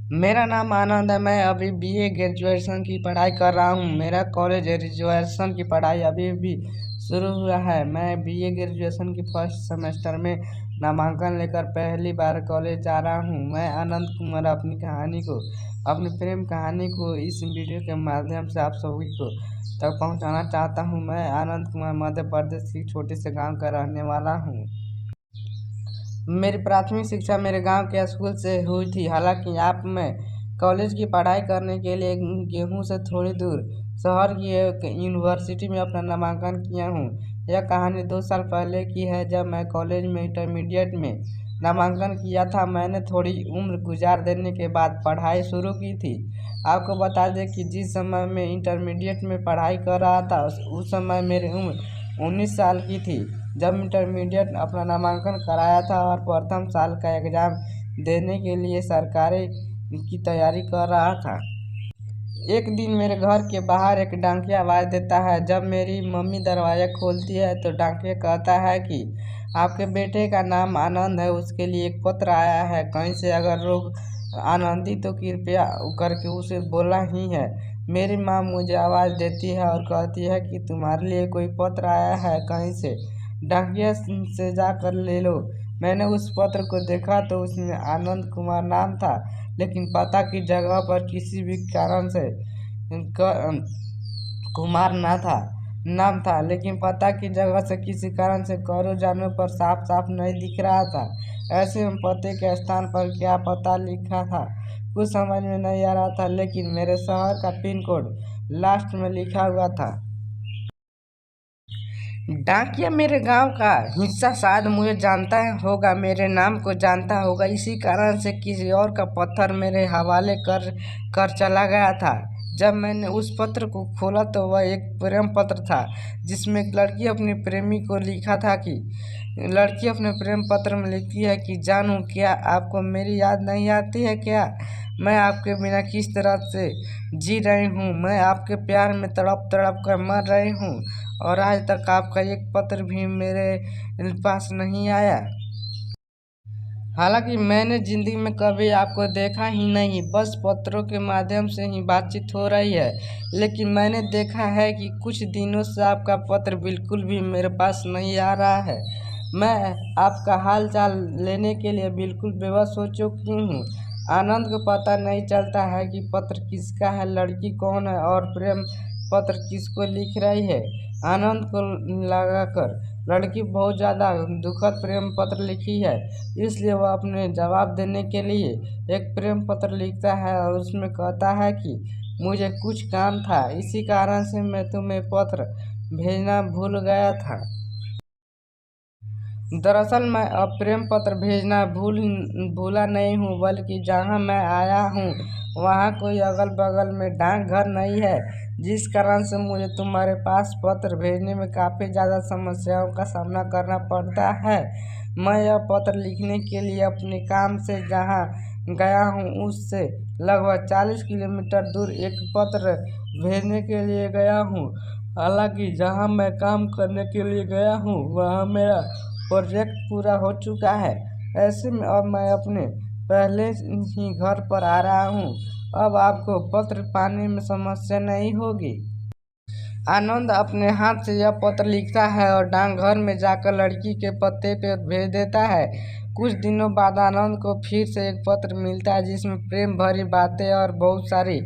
मेरा नाम आनंद है। मैं अभी बीए ग्रेजुएशन की पढ़ाई कर रहा हूँ। मेरा कॉलेज ग्रेजुएशन की पढ़ाई अभी भी शुरू हुआ है। मैं बीए ग्रेजुएशन की फर्स्ट सेमेस्टर में नामांकन लेकर पहली बार कॉलेज जा रहा हूँ। मैं आनंद कुमार अपनी प्रेम कहानी को इस वीडियो के माध्यम से आप सभी को तक पहुँचाना चाहता हूँ। मैं आनंद कुमार मध्य प्रदेश की छोटे से गाँव का रहने वाला हूँ। मेरी प्राथमिक शिक्षा मेरे गांव के स्कूल से हुई थी। हालांकि आप मैं कॉलेज की पढ़ाई करने के लिए गेहूं से थोड़ी दूर शहर की एक यूनिवर्सिटी में अपना नामांकन किया हूं। यह कहानी 2 साल पहले की है, जब मैं कॉलेज में इंटरमीडिएट में नामांकन किया था। मैंने थोड़ी उम्र गुजार देने के बाद पढ़ाई शुरू की थी। आपको बता दें कि जिस समय मैं इंटरमीडिएट में पढ़ाई कर रहा था उस समय मेरी उम्र 19 साल की थी, जब इंटरमीडिएट अपना नामांकन कराया था और प्रथम साल का एग्ज़ाम देने के लिए सरकारी की तैयारी कर रहा था। एक दिन मेरे घर के बाहर एक डाकिया आवाज़ देता है। जब मेरी मम्मी दरवाज़ा खोलती है तो डाकिया कहता है कि आपके बेटे का नाम आनंद है, उसके लिए एक पत्र आया है कहीं से। अगर लोग आनंदी तो कृपया करके उसे बोला ही है। मेरी माँ मुझे आवाज़ देती है और कहती है कि तुम्हारे लिए कोई पत्र आया है कहीं से, डाकिया से जाकर ले लो। मैंने उस पत्र को देखा तो उसमें आनंद कुमार नाम था, लेकिन पता की जगह पर किसी भी कारण से कुमार ना था नाम था, लेकिन पता की जगह से किसी कारण से करो जानवर पर साफ साफ नहीं दिख रहा था। ऐसे में पते के स्थान पर क्या पता लिखा था कुछ समझ में नहीं आ रहा था, लेकिन मेरे शहर का पिन कोड लास्ट में लिखा हुआ था। डाकिया मेरे गांव का हिस्सा शायद मुझे जानता होगा, मेरे नाम को जानता होगा। इसी कारण से किसी और का पत्थर मेरे हवाले कर चला गया था। जब मैंने उस पत्र को खोला तो वह एक प्रेम पत्र था, जिसमें एक लड़की अपने प्रेमी को लिखा था कि लड़की अपने प्रेम पत्र में लिखती है कि जानू, क्या आपको मेरी याद नहीं आती है क्या? मैं आपके बिना किस तरह से जी रही हूँ। मैं आपके प्यार में तड़प तड़प कर मर रही हूँ और आज तक आपका एक पत्र भी मेरे पास नहीं आया। हालांकि मैंने ज़िंदगी में कभी आपको देखा ही नहीं, बस पत्रों के माध्यम से ही बातचीत हो रही है। लेकिन मैंने देखा है कि कुछ दिनों से आपका पत्र बिल्कुल भी मेरे पास नहीं आ रहा है। मैं आपका हाल चाल लेने के लिए बिल्कुल बेबस हो चुकी हूँ। आनंद को पता नहीं चलता है कि पत्र किसका है, लड़की कौन है और प्रेम पत्र किसको लिख रही है। आनंद को लगाकर लड़की बहुत ज़्यादा दुखद प्रेम पत्र लिखी है, इसलिए वह अपने जवाब देने के लिए एक प्रेम पत्र लिखता है और उसमें कहता है कि मुझे कुछ काम था, इसी कारण से मैं तुम्हें पत्र भेजना भूल गया था। दरअसल मैं अब प्रेम पत्र भेजना भूला नहीं हूँ, बल्कि जहाँ मैं आया हूँ वहाँ कोई अगल बगल में डाकघर नहीं है, जिस कारण से मुझे तुम्हारे पास पत्र भेजने में काफ़ी ज़्यादा समस्याओं का सामना करना पड़ता है। मैं यह पत्र लिखने के लिए अपने काम से जहाँ गया हूँ उससे लगभग 40 किलोमीटर दूर एक पत्र भेजने के लिए गया हूँ। हालांकि जहाँ मैं काम करने के लिए गया हूँ वहाँ मेरा प्रोजेक्ट पूरा हो चुका है। ऐसे में अब मैं अपने पहले ही घर पर आ रहा हूँ। अब आपको पत्र पाने में समस्या नहीं होगी। आनंद अपने हाथ से यह पत्र लिखता है और डाकघर में जाकर लड़की के पते पे भेज देता है। कुछ दिनों बाद आनंद को फिर से एक पत्र मिलता है, जिसमें प्रेम भरी बातें और बहुत सारी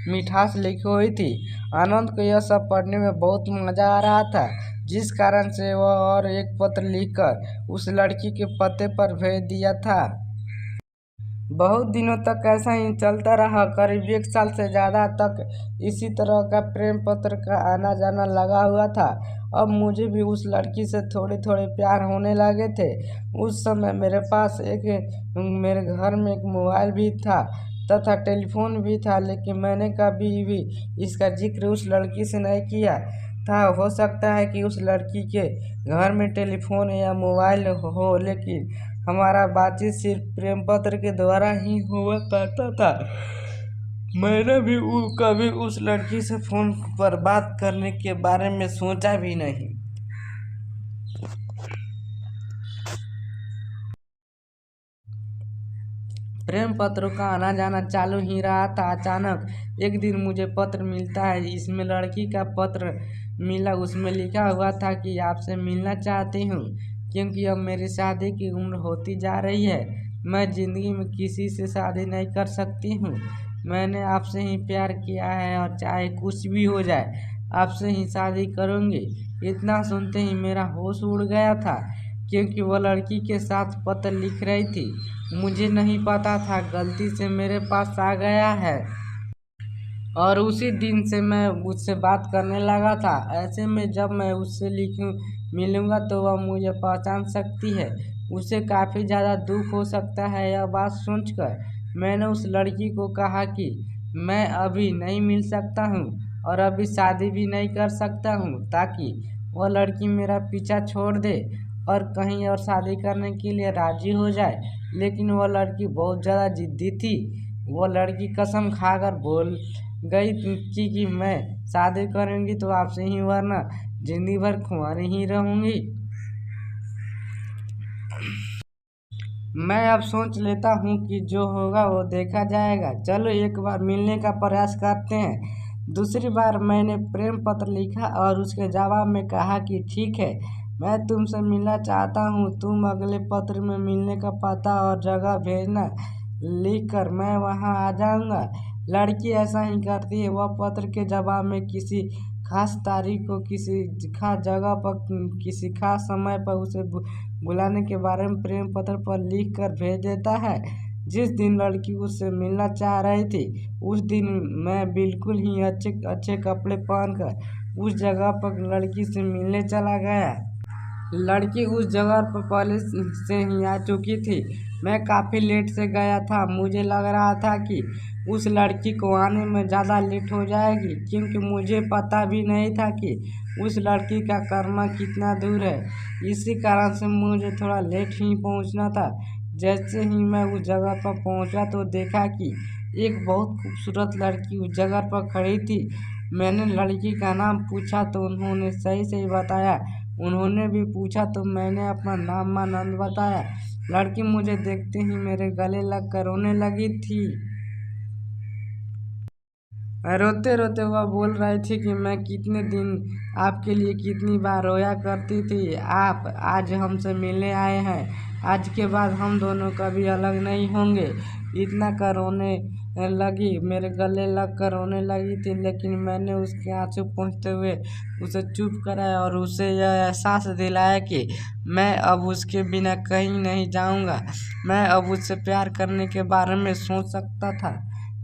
मिठास लिखी हुई थी। आनंद को यह सब पढ़ने में बहुत मज़ा आ रहा था, जिस कारण से वह और एक पत्र लिखकर उस लड़की के पते पर भेज दिया था। बहुत दिनों तक ऐसा ही चलता रहा। करीब 1 साल से ज़्यादा तक इसी तरह का प्रेम पत्र का आना जाना लगा हुआ था। अब मुझे भी उस लड़की से थोड़े थोड़े प्यार होने लगे थे। उस समय मेरे घर में एक मोबाइल भी था तथा टेलीफोन भी था, लेकिन मैंने कभी भी इसका जिक्र उस लड़की से नहीं किया था। हो सकता है कि उस लड़की के घर में टेलीफोन या मोबाइल हो, लेकिन हमारा बातचीत सिर्फ प्रेम पत्र के द्वारा ही हुआ करता था। मैंने भी कभी उस लड़की से फ़ोन पर बात करने के बारे में सोचा भी नहीं। प्रेम पत्रों का आना जाना चालू ही रहा था। अचानक एक दिन मुझे पत्र मिलता है। इसमें लड़की का पत्र मिला। उसमें लिखा हुआ था कि आपसे मिलना चाहती हूँ क्योंकि अब मेरी शादी की उम्र होती जा रही है। मैं ज़िंदगी में किसी से शादी नहीं कर सकती हूँ। मैंने आपसे ही प्यार किया है और चाहे कुछ भी हो जाए आपसे ही शादी करूँगी। इतना सुनते ही मेरा होश उड़ गया था क्योंकि वह लड़की के साथ पत्र लिख रही थी। मुझे नहीं पता था गलती से मेरे पास आ गया है और उसी दिन से मैं उससे बात करने लगा था। ऐसे में जब मैं उससे मिलूँगा तो वह मुझे पहचान सकती है। उसे काफ़ी ज़्यादा दुख हो सकता है। यह बात सोचकर मैंने उस लड़की को कहा कि मैं अभी नहीं मिल सकता हूँ और अभी शादी भी नहीं कर सकता हूँ ताकि वह लड़की मेरा पीछा छोड़ दे और कहीं और शादी करने के लिए राज़ी हो जाए। लेकिन वह लड़की बहुत ज़्यादा ज़िद्दी थी। वह लड़की कसम खाकर बोल गई कि मैं शादी करूँगी तो आपसे ही, वरना ज़िंदगी भर कुंवारी ही रहूँगी। मैं अब सोच लेता हूँ कि जो होगा वो देखा जाएगा। चलो एक बार मिलने का प्रयास करते हैं। दूसरी बार मैंने प्रेम पत्र लिखा और उसके जवाब में कहा कि ठीक है, मैं तुमसे मिलना चाहता हूँ। तुम अगले पत्र में मिलने का पता और जगह भेजना, लिख कर मैं वहाँ आ जाऊँगा। लड़की ऐसा ही करती है। वह पत्र के जवाब में किसी खास तारीख को, किसी खास जगह पर, किसी खास समय पर उसे बुलाने के बारे में प्रेम पत्र पर लिख कर भेज देता है। जिस दिन लड़की उससे मिलना चाह रही थी उस दिन मैं बिल्कुल ही अच्छे अच्छे कपड़े पहनकर उस जगह पर लड़की से मिलने चला गया। लड़की उस जगह पर पहले से ही आ चुकी थी। मैं काफ़ी लेट से गया था। मुझे लग रहा था कि उस लड़की को आने में ज़्यादा लेट हो जाएगी क्योंकि मुझे पता भी नहीं था कि उस लड़की का कर्मा कितना दूर है। इसी कारण से मुझे थोड़ा लेट ही पहुंचना था। जैसे ही मैं उस जगह पर पहुंचा तो देखा कि एक बहुत खूबसूरत लड़की उस जगह पर खड़ी थी। मैंने लड़की का नाम पूछा तो उन्होंने सही सही बताया। उन्होंने भी पूछा तो मैंने अपना नाम आनंद बताया। लड़की मुझे देखते ही मेरे गले लग कर रोने लगी थी। रोते रोते वह बोल रही थी कि मैं कितने दिन आपके लिए कितनी बार रोया करती थी। आप आज हमसे मिलने आए हैं। आज के बाद हम दोनों कभी अलग नहीं होंगे। इतना कर रोने लगी, मेरे गले लग कर रोने लगी थी। लेकिन मैंने उसके आंसू पोंछते हुए उसे चुप कराया और उसे यह एहसास दिलाया कि मैं अब उसके बिना कहीं नहीं जाऊंगा। मैं अब उससे प्यार करने के बारे में सोच सकता था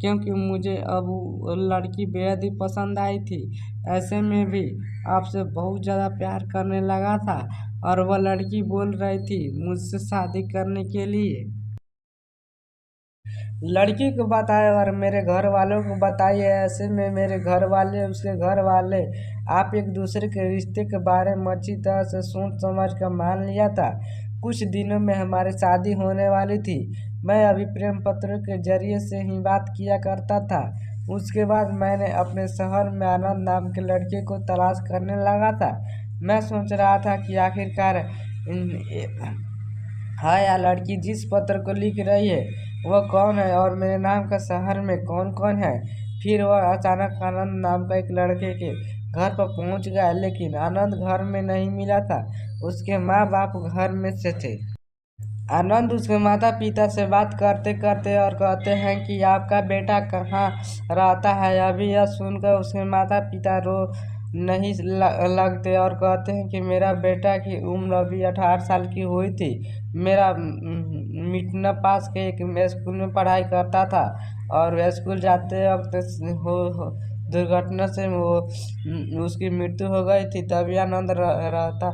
क्योंकि मुझे अब वो लड़की बेहद ही पसंद आई थी। ऐसे में भी आपसे बहुत ज़्यादा प्यार करने लगा था और वह लड़की बोल रही थी मुझसे शादी करने के लिए। लड़की को बताया और मेरे घर वालों को बताइए। ऐसे में मेरे घर वाले, उसके घर वाले, आप एक दूसरे के रिश्ते के बारे में अच्छी तरह से सोच समझ कर मान लिया था। कुछ दिनों में हमारी शादी होने वाली थी। मैं अभी प्रेम पत्रों के जरिए से ही बात किया करता था। उसके बाद मैंने अपने शहर में आनंद नाम के लड़के को तलाश करने लगा था। मैं सोच रहा था कि आखिरकार हाँ, या लड़की जिस पत्र को लिख रही है वह कौन है और मेरे नाम का शहर में कौन कौन है। फिर वह अचानक आनंद नाम का एक लड़के के घर पर पहुंच गया। लेकिन आनंद घर में नहीं मिला था। उसके माँ बाप घर में से थे। आनंद उसके माता पिता से बात करते करते और कहते हैं कि आपका बेटा कहाँ रहता है। अभी यह सुनकर उसके माता पिता रो नहीं लगते और कहते हैं कि मेरा बेटा की उम्र अभी 18 साल की हुई थी। मेरा मिटना पास के एक स्कूल में पढ़ाई करता था और स्कूल जाते वक्त दुर्घटना से वो उसकी मृत्यु हो गई थी। तभी आनंद रहता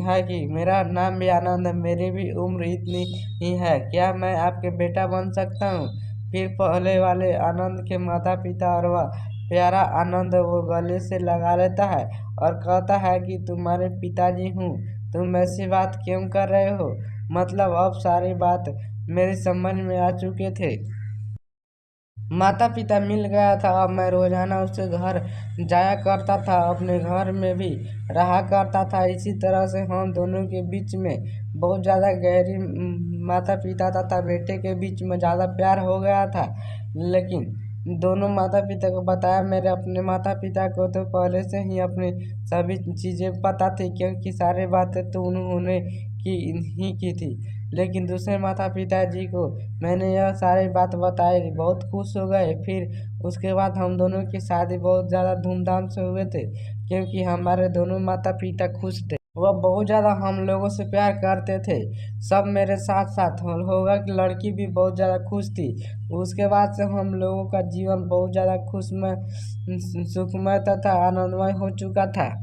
है कि मेरा नाम भी आनंद है, मेरी भी उम्र इतनी ही है, क्या मैं आपके बेटा बन सकता हूँ। फिर पहले वाले आनंद के माता पिता और वह प्यारा आनंद वो गले से लगा लेता है और कहता है कि तुम्हारे पिताजी हूँ, तुम ऐसी बात क्यों कर रहे हो। मतलब अब सारी बात मेरी समझ में आ चुके थे। माता पिता मिल गया था। अब मैं रोजाना उसके घर जाया करता था, अपने घर में भी रहा करता था। इसी तरह से हम दोनों के बीच में बहुत ज़्यादा गहरी माता पिता तथा बेटे के बीच में ज़्यादा प्यार हो गया था। लेकिन दोनों माता पिता को बताया, मेरे अपने माता पिता को तो पहले से ही अपनी सभी चीज़ें पता थी, क्योंकि सारी बातें तो उन्होंने की थी। लेकिन दूसरे माता पिता जी को मैंने यह सारी बात बताई, बहुत खुश हो गए। फिर उसके बाद हम दोनों की शादी बहुत ज़्यादा धूमधाम से हुए थे, क्योंकि हमारे दोनों माता पिता खुश थे। वह बहुत ज़्यादा हम लोगों से प्यार करते थे, सब मेरे साथ साथ होगा कि लड़की भी बहुत ज़्यादा खुश थी। उसके बाद से हम लोगों का जीवन बहुत ज़्यादा खुशमय, सुखमय तथा आनंदमय हो चुका था।